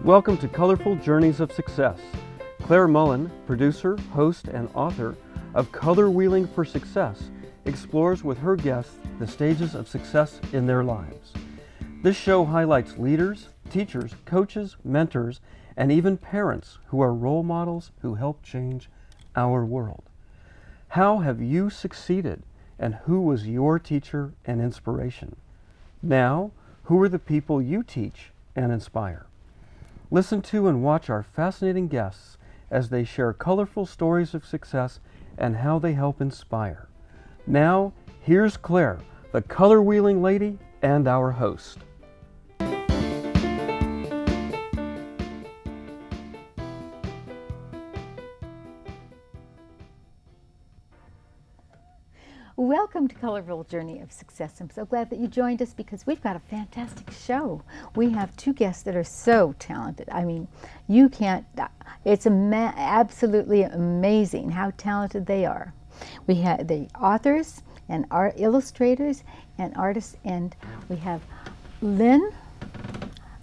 Welcome to Colorful Journeys of Success. Clare Mullin, producer, host, and author of Color Wheeling for Success, explores with her guests the stages of success in their lives. This show highlights leaders, teachers, coaches, mentors, and even parents who are role models who help change our world. How have you succeeded, and who was your teacher and inspiration? Now, who are the people you teach and inspire? Listen to and watch our fascinating guests as they share colorful stories of success and how they help inspire. Now, here's Clare, the color wheeling lady and our host. Welcome to Colorful Journey of Success. I'm so glad that you joined us because we've got a fantastic show. We have two guests that are so talented. I mean, you can't, it's absolutely amazing how talented they are. We have the authors and art illustrators and artists, and we have Lynn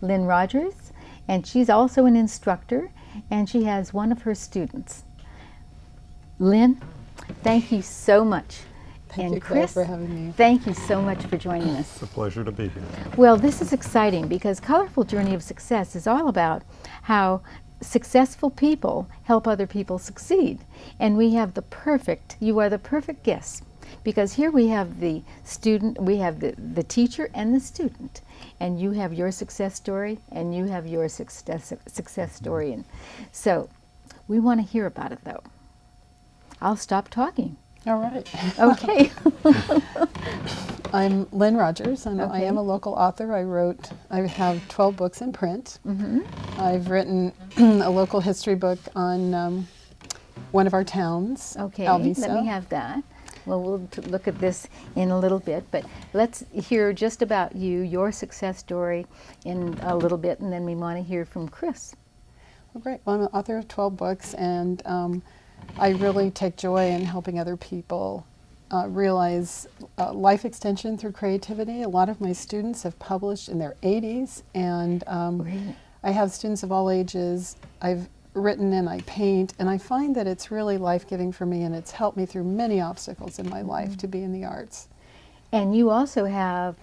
Rogers, and she's also an instructor, and she has one of her students. Lynn, thank you so much. Thank you, Kris, Claire, for having me. Thank you so much for joining us. It's a pleasure to be here. Well, this is exciting because Colorful Journey of Success is all about how successful people help other people succeed. And we have you are the perfect guest, because here we have the student, we have the teacher and the student, and you have your success story and you have your success story. And so we want to hear about it, though. I'll stop talking. All right. Okay. I'm Lynn Rogers, and I Okay. am a local author. I have 12 books in print. Mm-hmm. I've written a local history book on one of our towns, Okay, Alvisa. let me have that. Well, we'll look at this in a little bit, but let's hear just about you, your success story in a little bit, and then we want to hear from Kris. Well, great. Well, I'm an author of 12 books, and I really take joy in helping other people realize life extension through creativity. A lot of my students have published in their 80s, and Really? I have students of all ages. I've written and I paint, and I find that it's really life-giving for me, and it's helped me through many obstacles in my life to be in the arts. And you also have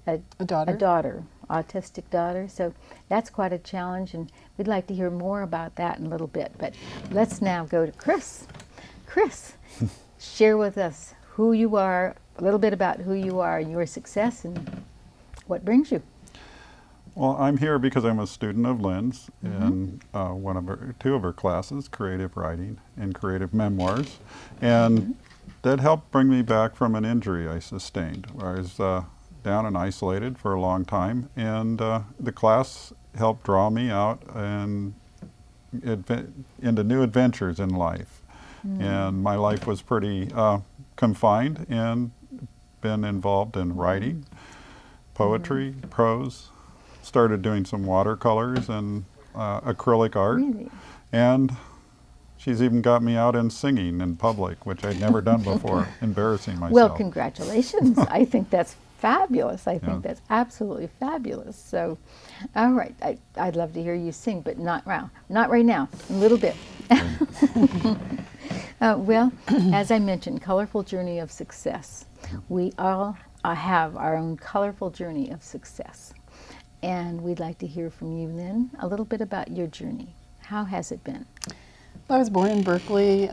a daughter. autistic daughter, so that's quite a challenge, and we'd like to hear more about that in a little bit. But let's now go to Kris. Kris, share with us who you are, a little bit about who you are and your success and what brings you. Well, I'm here because I'm a student of Lynn's Mm-hmm. in two of her classes, creative writing and creative memoirs, and that helped bring me back from an injury I sustained, where I was down and isolated for a long time, and the class helped draw me out and into new adventures in life. And my life was pretty confined, and been involved in writing, poetry, prose, started doing some watercolors and acrylic art. Really? And she's even got me out and singing in public, which I'd never done before, embarrassing myself. Well, congratulations. I think that's fabulous. I think Yeah. that's absolutely fabulous. So, all right, I'd love to hear you sing, but not right now, a little bit. Well, as I mentioned, Colorful Journey of Success. We all have our own colorful journey of success. And we'd like to hear from you, Lynn, a little bit about your journey. How has it been? I was born in Berkeley.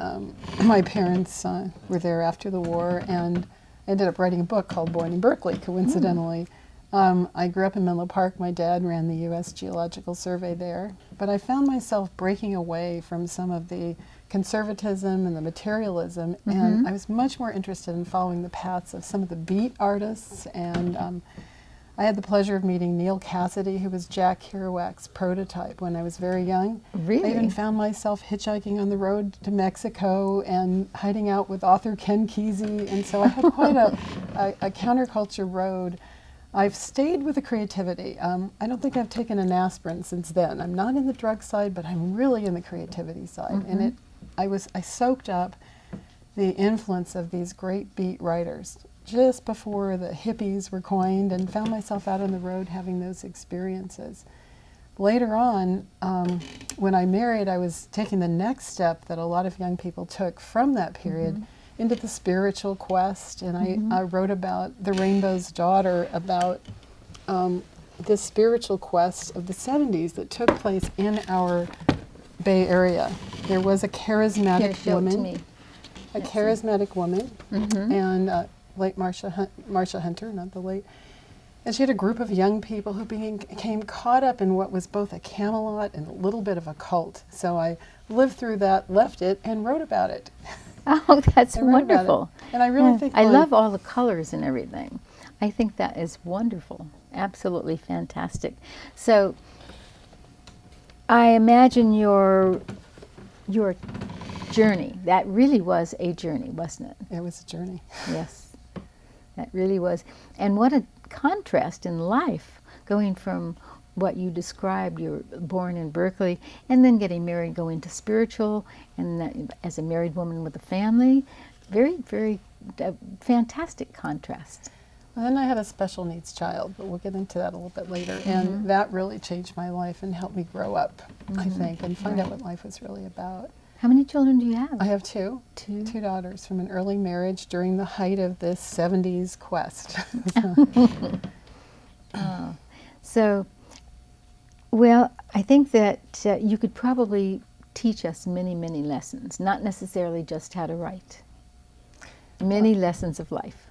My parents were there after the war, and I ended up writing a book called Born in Berkeley, coincidentally. I grew up in Menlo Park. My dad ran the U.S. Geological Survey there. But I found myself breaking away from some of the conservatism and the materialism, and I was much more interested in following the paths of some of the beat artists. And I had the pleasure of meeting Neil Cassidy, who was Jack Kerouac's prototype when I was very young. Really? I even found myself hitchhiking on the road to Mexico and hiding out with author Ken Kesey, and so I had quite a counterculture road. I've stayed with the creativity. I don't think I've taken an aspirin since then. I'm not in the drug side, but I'm really in the creativity side. And I soaked up the influence of these great beat writers just before the hippies were coined, and found myself out on the road having those experiences. later on, when I married, I was taking the next step that a lot of young people took from that period into the spiritual quest. And I wrote about The Rainbow's Daughter, about this spiritual quest of the 70s that took place in our Bay Area. There was a charismatic woman, a charismatic woman, and late Marcia Hunter, not the late. And she had a group of young people who became caught up in what was both a Camelot and a little bit of a cult. So I lived through that, left it, and wrote about it. Oh, that's wonderful. And I really think I love all the colors and everything. I think that is wonderful. Absolutely fantastic. So I imagine your journey, that really was a journey, wasn't it? It was a journey. Yes, that really was. And what a contrast in life, going from what you described, you were born in Berkeley, and then getting married, going to spiritual, and that, as a married woman with a family. Very, very fantastic contrast. And then I had a special needs child, but we'll get into that a little bit later. And that really changed my life and helped me grow up, I think, and find out what life was really about. How many children do you have? I have two daughters from an early marriage during the height of this 70s quest. So, well, I think that you could probably teach us many, many lessons, not necessarily just how to write. Many lessons of life.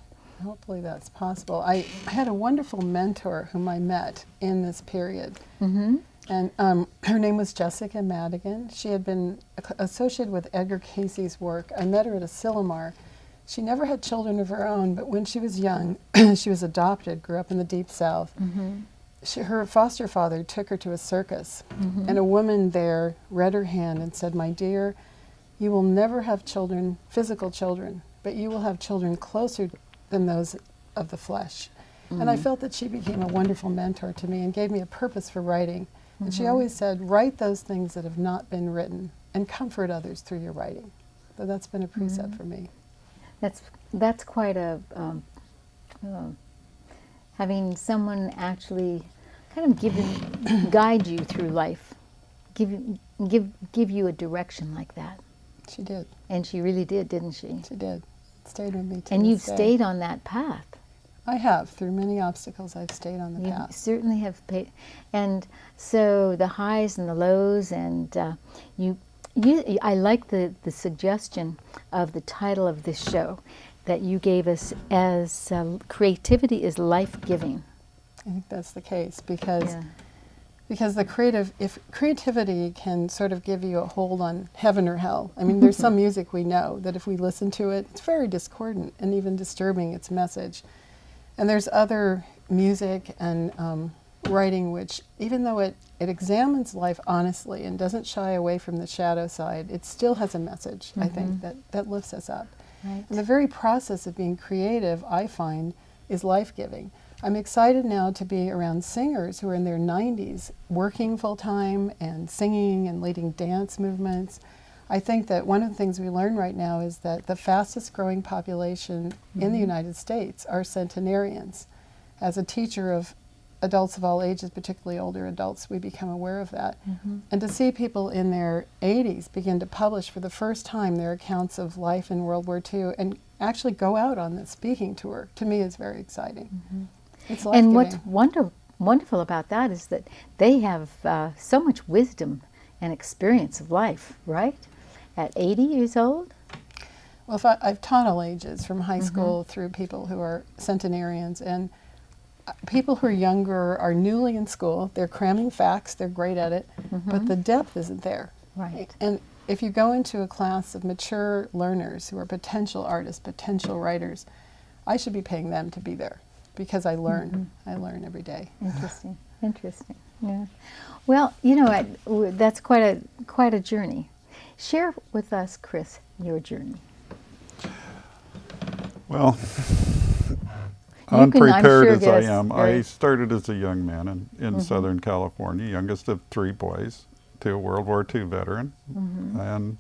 Hopefully that's possible. I had a wonderful mentor whom I met in this period. And her name was Jessica Madigan. She had been associated with Edgar Casey's work. I met her at Asilomar. She never had children of her own, but when she was young, she was adopted, grew up in the Deep South. Her foster father took her to a circus, and a woman there read her hand and said, "My dear, you will never have children, physical children, but you will have children closer than those of the flesh." And I felt that she became a wonderful mentor to me and gave me a purpose for writing. And she always said, write those things that have not been written and comfort others through your writing. So that's been a precept for me. That's quite a, having someone actually kind of guide you through life, give you a direction like that. She did. And she really did, didn't she? She did. Stayed with me till And you've this day. stayed on that path. I have. Through many obstacles, I've stayed on the You path. certainly have paid. And so the highs and the lows, and I like the suggestion of the title of this show that you gave us as creativity is life-giving. I think that's the case because if creativity can sort of give you a hold on heaven or hell. I mean, there's some music we know that if we listen to it, it's very discordant and even disturbing, its message. And there's other music and writing which, even though it examines life honestly and doesn't shy away from the shadow side, it still has a message, I think, that lifts us up. Right. And the very process of being creative, I find, is life-giving. I'm excited now to be around singers who are in their 90s, working full-time and singing and leading dance movements. I think that one of the things we learn right now is that the fastest growing population in the United States are centenarians. As a teacher of adults of all ages, particularly older adults, we become aware of that. And to see people in their 80s begin to publish for the first time their accounts of life in World War II and actually go out on the speaking tour, to me is very exciting. It's life-giving. And what's wonderful about that is that they have so much wisdom and experience of life, right? At 80 years old? Well, I've taught all ages, from high school through people who are centenarians, and people who are younger are newly in school. They're cramming facts, they're great at it, but the depth isn't there. Right. And if you go into a class of mature learners who are potential artists, potential writers, I should be paying them to be there because I learn. I learn every day. Interesting. Interesting. Yeah. Well, you know, that's quite a journey. Share with us, Kris, your journey. Well, I'm unprepared sure as I yes, am, very- I started as a young man in Southern California, youngest of 3 boys, to a World War II veteran, and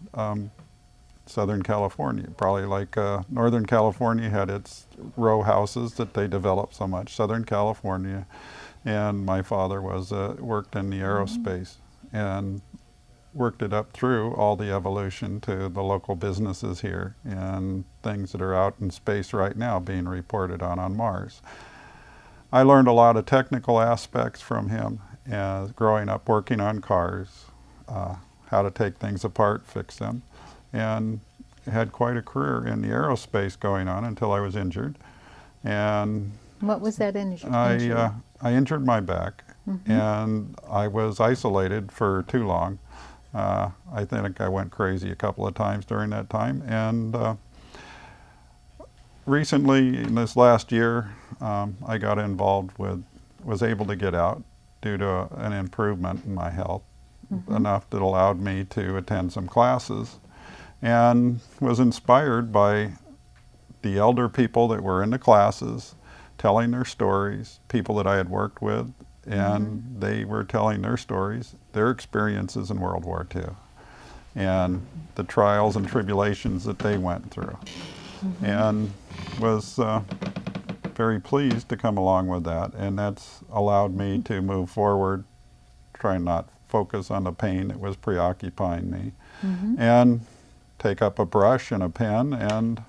Southern California, probably like Northern California had its row houses that they developed so much. Southern California And my father was worked in the aerospace and worked it up through all the evolution to the local businesses here and things that are out in space right now being reported on Mars. I learned a lot of technical aspects from him as growing up working on cars, how to take things apart, fix them, and had quite a career in the aerospace going on until I was injured. And What was that injury? I injured my back, and I was isolated for too long. I think I went crazy a couple of times during that time, and recently, in this last year, I got involved was able to get out due to an improvement in my health, enough that allowed me to attend some classes, and was inspired by the elder people that were in the classes, telling their stories, people that I had worked with, and they were telling their stories, their experiences in World War II, and the trials and tribulations that they went through. And was very pleased to come along with that, and that's allowed me to move forward, try and not focus on the pain that was preoccupying me, and take up a brush and a pen, and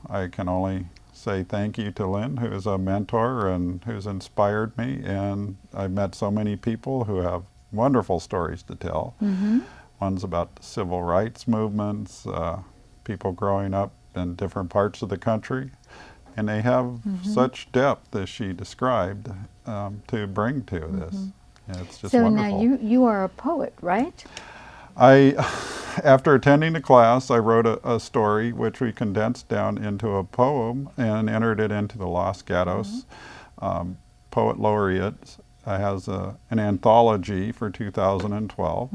I can only say thank you to Lynn, who is a mentor and who's inspired me, and I've met so many people who have wonderful stories to tell. One's about the civil rights movements, people growing up in different parts of the country, and they have such depth, as she described, to bring to this. It's just So wonderful. now you are a poet, right? After attending the class, I wrote a story which we condensed down into a poem and entered it into the Los Gatos Poet Laureate. Has an anthology for 2012.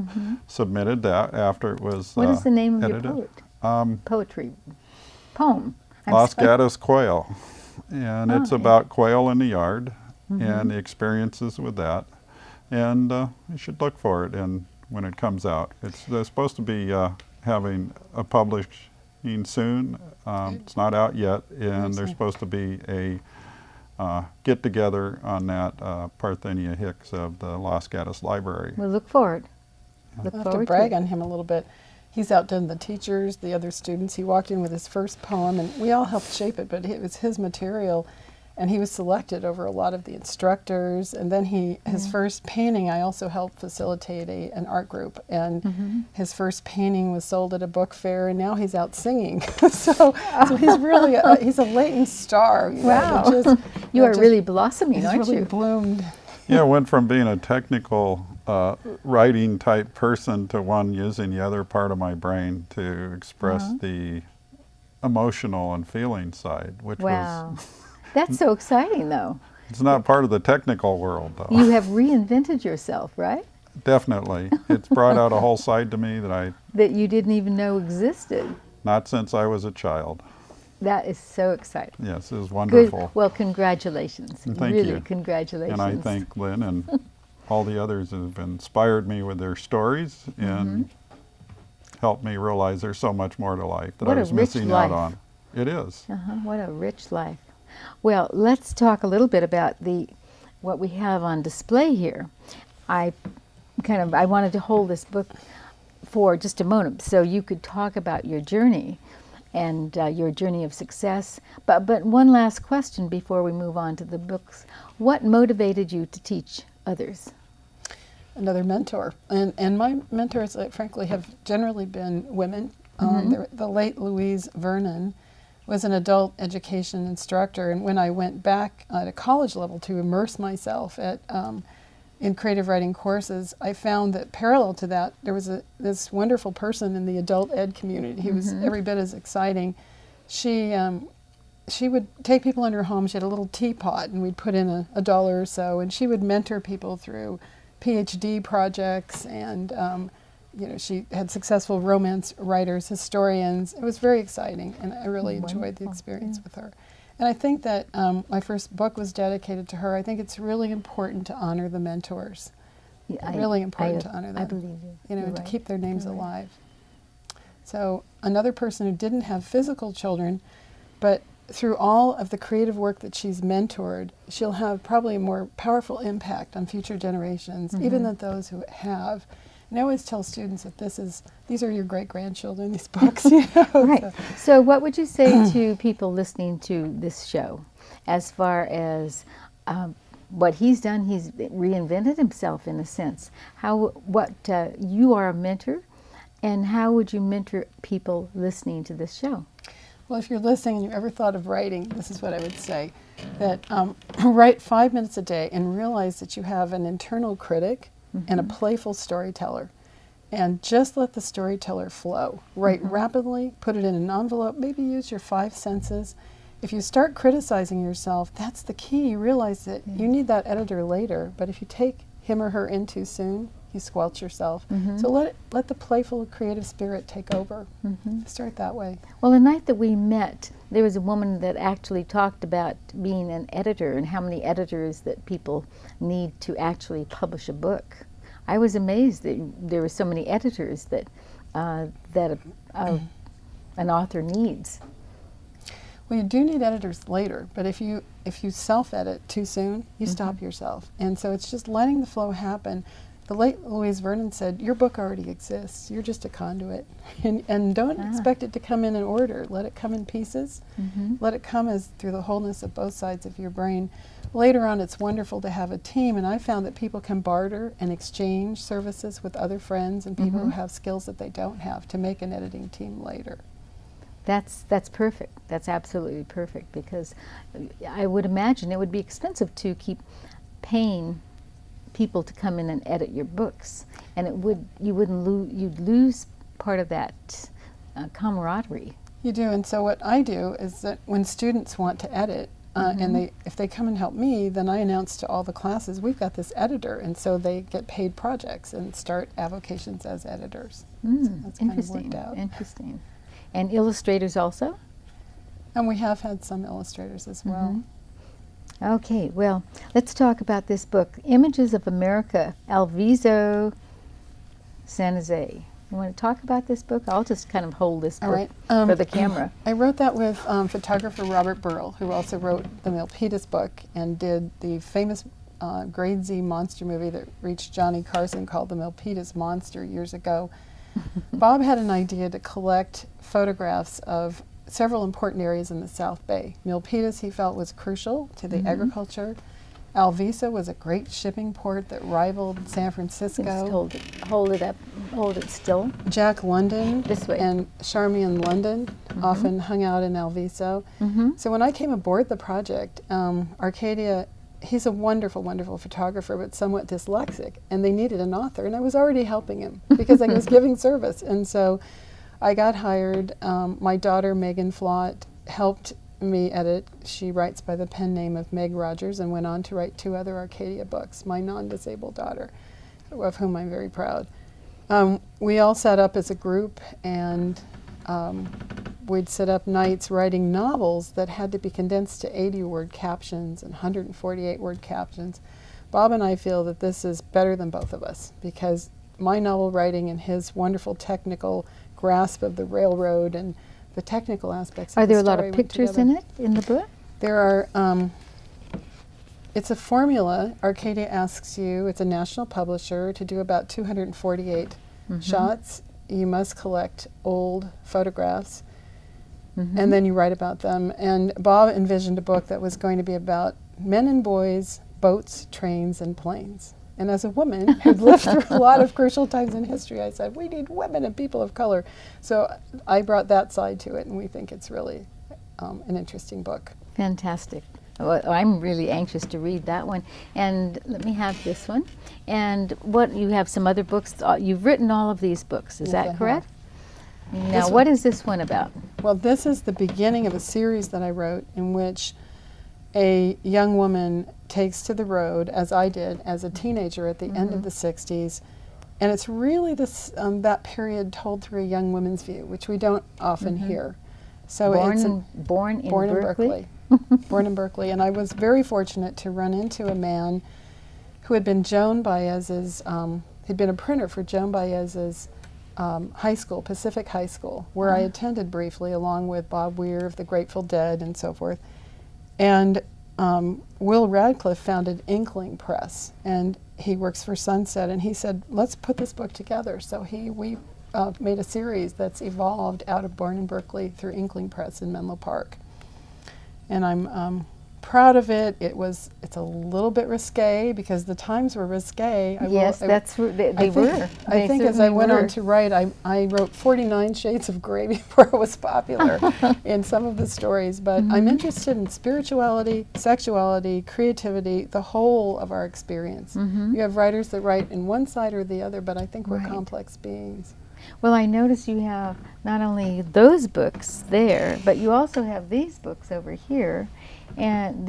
Submitted that after it was What is the name of edited. your poet? Poetry. Poem. Los Gatos Quail. And it's about quail in the yard and the experiences with that. And you should look for it when it comes out. They're supposed to be having a publishing soon. It's not out yet, and there's supposed to be a get together on that. Parthenia Hicks of the Los Gatos Library. We'll look forward. Look I have to forward brag to it. on him a little bit. He's outdone the teachers, the other students. He walked in with his first poem, and we all helped shape it, but it was his material, and he was selected over a lot of the instructors. And then his first painting, I also helped facilitate an art group, and his first painting was sold at a book fair, and now he's out singing. so he's really he's a latent star. Wow. You are really blossoming, he's aren't really you? bloomed. Yeah, went from being a technical writing type person to one using the other part of my brain to express the emotional and feeling side, which was, That's so exciting, though. it's not part of the technical world, though. You have reinvented yourself, right? Definitely. It's brought out a whole side to me That you didn't even know existed. not since I was a child. That is so exciting. Yes, it was Good. wonderful. Well, congratulations. Thank really, you. congratulations. And I thank Lynn and all the others who have inspired me with their stories and helped me realize there's so much more to life that What I a was rich missing life. out on. It is. What a rich life. Well, let's talk a little bit about what we have on display here. I wanted to hold this book for just a moment so you could talk about your journey and your journey of success. But one last question before we move on to the books. What motivated you to teach others? Another mentor. And my mentors, frankly, have generally been women. The late Louise Vernon was an adult education instructor, and when I went back at a college level to immerse myself in creative writing courses, I found that parallel to that, there was this wonderful person in the adult ed community who was every bit as exciting. She would take people in her home. She had a little teapot, and we'd put in $1 or so, and she would mentor people through PhD projects, and she had successful romance writers, historians. It was very exciting, and I really enjoyed the experience with her. And I think that my first book was dedicated to her. I think it's really important to honor the mentors. Really important to honor them. I believe you. To keep their names alive. So another person who didn't have physical children, but through all of the creative work that she's mentored, she'll have probably a more powerful impact on future generations, even than those who have. And I always tell students that these are your great-grandchildren, these books. You know? Right. So what would you say to people listening to this show as far as what he's done? He's reinvented himself in a sense. You are a mentor, and how would you mentor people listening to this show? Well, if you're listening and you've ever thought of writing, this is what I would say, that write 5 minutes a day and realize that you have an internal critic and a playful storyteller. And just let the storyteller flow. Write rapidly, put it in an envelope, maybe use your 5 senses. If you start criticizing yourself, that's the key. You realize that you need that editor later, but if you take him or her in too soon, you squelch yourself. So let the playful, creative spirit take over. Start that way. Well, the night that we met, there was a woman that actually talked about being an editor and how many editors that people need to actually publish a book. I was amazed that there were so many editors that an author needs. Well, you do need editors later, but if you self-edit too soon, you stop yourself. And so it's just letting the flow happen. The late Louise Vernon said, your book already exists. You're just a conduit. And don't expect it to come in order. Let it come in pieces. Let it come as through the wholeness of both sides of your brain. Later on, it's wonderful to have a team, and I found that people can barter and exchange services with other friends and people who have skills that they don't have to make an editing team later. That's perfect. That's absolutely perfect, because I would imagine it would be expensive to keep paying people to come in and edit your books, and you'd lose part of that camaraderie. You do, and so what I do is that when students want to edit, and if they come and help me, then I announce to all the classes, we've got this editor, and so they get paid projects and start avocations as editors. So that's kind of worked out. Interesting. And illustrators also? And we have had some illustrators as well. Okay, well, let's talk about this book, Images of America, Alviso San Jose. You want to talk about this book? I'll just kind of hold this book for the camera. I wrote that with photographer Robert Burrell, who also wrote the Milpitas book and did the famous grade Z monster movie that reached Johnny Carson called The Milpitas Monster years ago. Bob had an idea to collect photographs of several important areas in the South Bay. Milpitas, he felt, was crucial to the agriculture. Alviso was a great shipping port that rivaled San Francisco. Just hold it up, hold it still. Jack London This way. and Charmian London often hung out in Alviso. So when I came aboard the project, Arcadia, he's a wonderful, wonderful photographer, but somewhat dyslexic, and they needed an author, and I was already helping him because I was giving service. And so I got hired. My daughter, Megan Flott, helped me edit. She writes by the pen name of Meg Rogers and went on to write 2 other Arcadia books, my non-disabled daughter, of whom I'm very proud. We all sat up as a group, and we'd sit up nights writing novels that had to be condensed to 80-word captions and 148-word captions. Bob and I feel that this is better than both of us, because my novel writing and his wonderful technical grasp of the railroad and the technical aspects of Are the there a lot story of went pictures together. in it, in the book? There are, it's a formula. Arcadia asks you, it's a national publisher, to do about 248 shots. You must collect old photographs, and then you write about them. And Bob envisioned a book that was going to be about men and boys, boats, trains, and planes. And as a woman who'd lived through a lot of crucial times in history, I said, we need women and people of color. So I brought that side to it, and we think it's really an interesting book. Fantastic. Well, I'm really anxious to read that one. And let me have this one. And you have some other books. You've written all of these books, is Yes, I that have. correct? Now, what is this one about? Well, this is the beginning of a series that I wrote in which a young woman takes to the road, as I did as a teenager at the end of the 60s. And it's really this that period told through a young woman's view, which we don't often hear. So Born in Berkeley. Born in Berkeley. And I was very fortunate to run into a man who had been Joan Baez's, he'd been a printer for Joan Baez's high school, Pacific High School, where I attended briefly along with Bob Weir of the Grateful Dead and so forth. And Will Radcliffe founded Inkling Press, and he works for Sunset, and he said, let's put this book together. So we made a series that's evolved out of Born in Berkeley through Inkling Press in Menlo Park. And I'm proud of it. It's a little bit risque because the times were risque. They were. I think as I went on to write, I wrote 49 Shades of Grey before it was popular in some of the stories. But I'm interested in spirituality, sexuality, creativity, the whole of our experience. You have writers that write in one side or the other, but I think we're complex beings. Well, I notice you have not only those books there, but you also have these books over here. And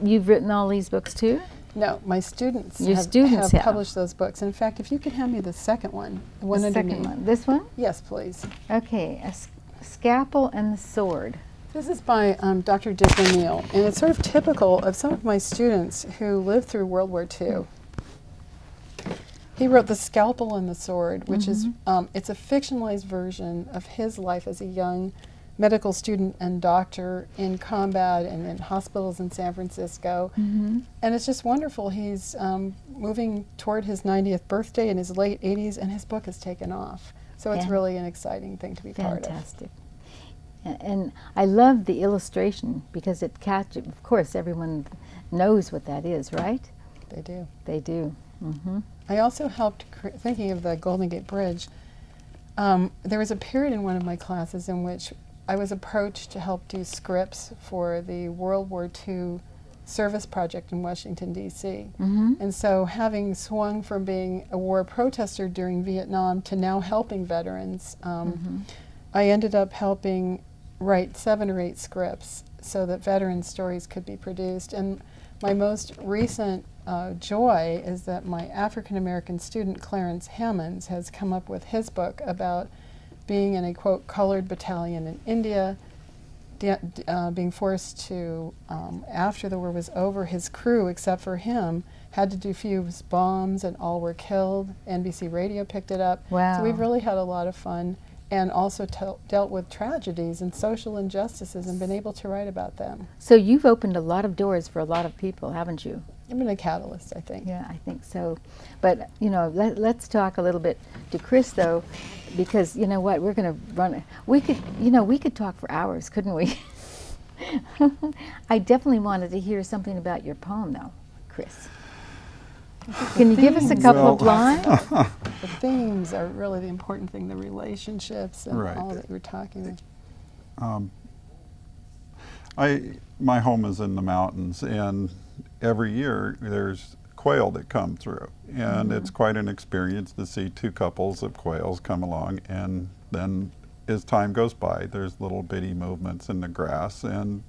you've written all these books too? No, my students have published those books. And in fact, if you could hand me the second one, the one underneath. Second one. This one? Yes, please. Okay, A Scalpel and the Sword. This is by Dr. Dick O'Neill, and it's sort of typical of some of my students who lived through World War II. He wrote The Scalpel and the Sword, which is, it's a fictionalized version of his life as a young medical student and doctor in combat and in hospitals in San Francisco. And it's just wonderful. He's moving toward his 90th birthday in his late 80s, and his book has taken off. So it's really an exciting thing to be part of. Fantastic. And I love the illustration because it catches, of course, everyone knows what that is, right? They do. They do. I also helped, thinking of the Golden Gate Bridge, there was a period in one of my classes in which I was approached to help do scripts for the World War II service project in Washington, D.C. And so having swung from being a war protester during Vietnam to now helping veterans, I ended up helping write 7 or 8 scripts so that veteran stories could be produced. And my most recent joy is that my African-American student, Clarence Hammonds, has come up with his book about being in a, quote, colored battalion in India, being forced to, after the war was over, his crew, except for him, had to defuse bombs and all were killed. NBC Radio picked it up. Wow. So we've really had a lot of fun and also dealt with tragedies and social injustices and been able to write about them. So you've opened a lot of doors for a lot of people, haven't you? I've been a catalyst, I think. Yeah, I think so. But, you know, let's talk a little bit to Kris, though, because, you know what, we're going to run, we could talk for hours, couldn't we? I definitely wanted to hear something about your poem, though, Kris. Can you give us a couple of lines? The themes are really the important thing, the relationships and all that you were talking about. My home is in the mountains, and every year there's quail that come through, and it's quite an experience to see 2 couples of quails come along, and then as time goes by there's little bitty movements in the grass, and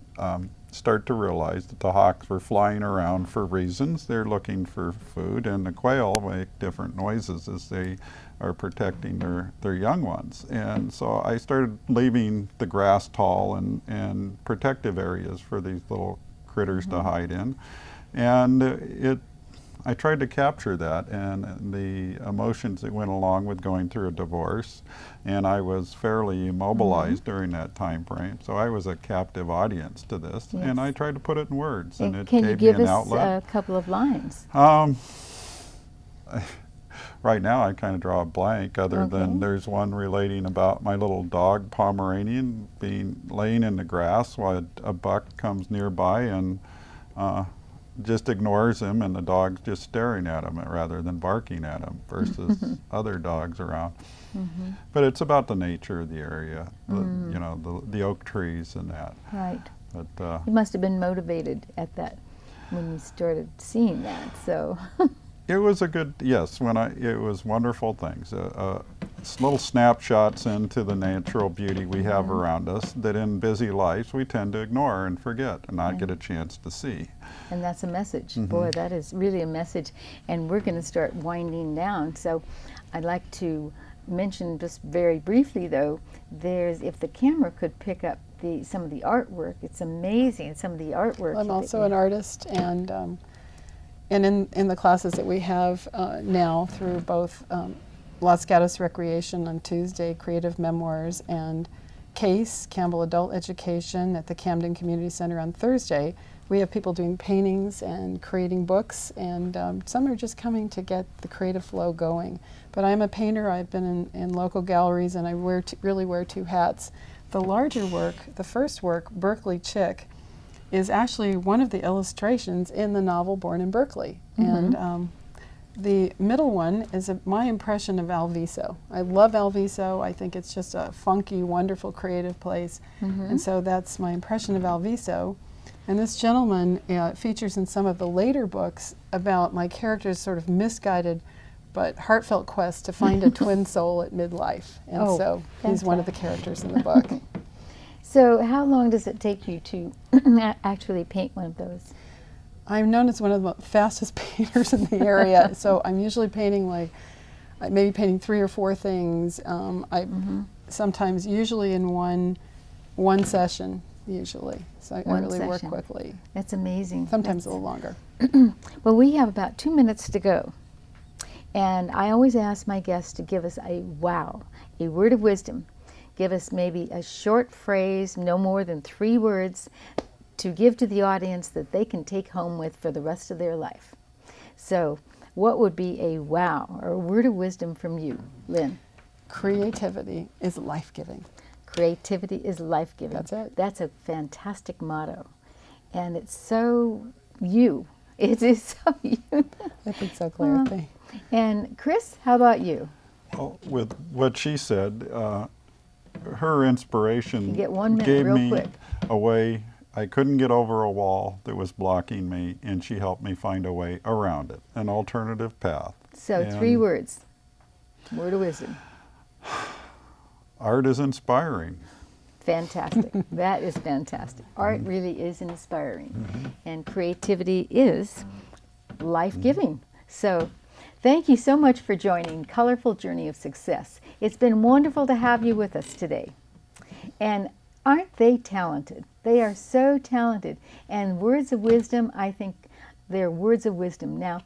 start to realize that the hawks were flying around for reasons. They're looking for food, and the quail make different noises as they are protecting their young ones. And so I started leaving the grass tall and protective areas for these little critters to hide in. And I tried to capture that and the emotions that went along with going through a divorce. And I was fairly immobilized during that time frame. So I was a captive audience to this. Yes. And I tried to put it in words. And it Can you gave give me an us outlet. a couple of lines? Right now I kind of draw a blank, other than there's one relating about my little dog Pomeranian laying in the grass while a buck comes nearby and just ignores him, and the dog's just staring at him rather than barking at him versus other dogs around. But it's about the nature of the area, you know, the oak trees and that. Right. But You must have been motivated at that when you started seeing that, so. it was a good, yes, it was wonderful things. Little snapshots into the natural beauty we have around us that in busy lives we tend to ignore and forget and not get a chance to see. And that's a message. Boy, that is really a message. And we're going to start winding down. So I'd like to mention just very briefly, though, if the camera could pick up some of the artwork, it's amazing, some of the artwork. I'm also an artist, and in the classes that we have now through both Los Gatos Recreation on Tuesday, Creative Memoirs, and CASE, Campbell Adult Education, at the Camden Community Center on Thursday. We have people doing paintings and creating books, and some are just coming to get the creative flow going. But I'm a painter. I've been in local galleries, and I really wear two hats. The larger work, the first work, Berkeley Chick, is actually one of the illustrations in the novel Born in Berkeley. And the middle one is my impression of Alviso. I love Alviso. I think it's just a funky, wonderful, creative place. And so that's my impression of Alviso. And this gentleman features in some of the later books about my character's sort of misguided but heartfelt quest to find a twin soul at midlife. And so he's one of the characters in the book. So how long does it take you to actually paint one of those? I'm known as one of the fastest painters in the area, so I'm usually painting maybe painting 3 or 4 things. Sometimes, usually in one session, usually. So I really work quickly. That's amazing. Sometimes a little longer. Well, we have about 2 minutes to go. And I always ask my guests to give us a wow, a word of wisdom. Give us maybe a short phrase, no more than 3 words, to give to the audience that they can take home with for the rest of their life. So what would be a wow or a word of wisdom from you, Lynn? Creativity is life-giving. Creativity is life-giving. That's it. That's a fantastic motto. And it's so you. It is so you. I think so, Claire. Thanks. And Kris, how about you? Well, with what she said, her inspiration You get 1 minute gave real me quick. a way. I couldn't get over a wall that was blocking me, and she helped me find a way around it, an alternative path. So 3 words. Word of wisdom. Art is inspiring. Fantastic. That is fantastic. Art really is inspiring. And creativity is life-giving. So thank you so much for joining Colorful Journey of Success. It's been wonderful to have you with us today. And aren't they talented? They are so talented. And words of wisdom, I think they're words of wisdom. Now,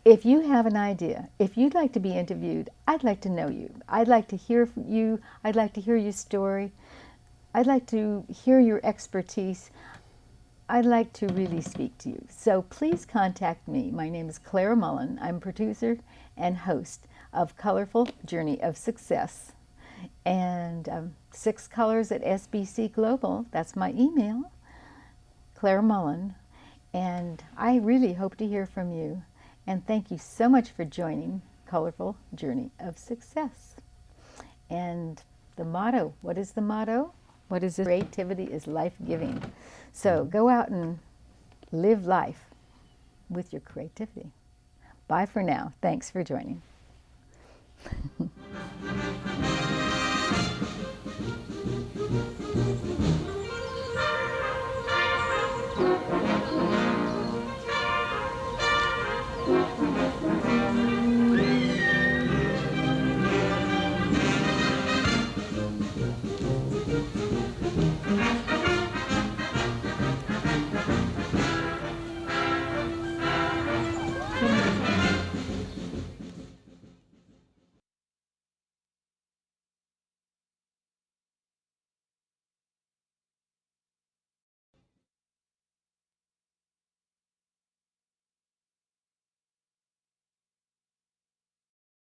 if you have an idea, if you'd like to be interviewed, I'd like to know you. I'd like to hear from you. I'd like to hear your story. I'd like to hear your expertise. I'd like to really speak to you. So please contact me. My name is Clare Mullin. I'm producer and host of Colorful Journey of Success. And 6 Colors at SBC Global. That's my email, Clare Mullin. And I really hope to hear from you. And thank you so much for joining Colorful Journey of Success. And the motto, what is the motto? What is it? Creativity is life-giving. So go out and live life with your creativity. Bye for now. Thanks for joining.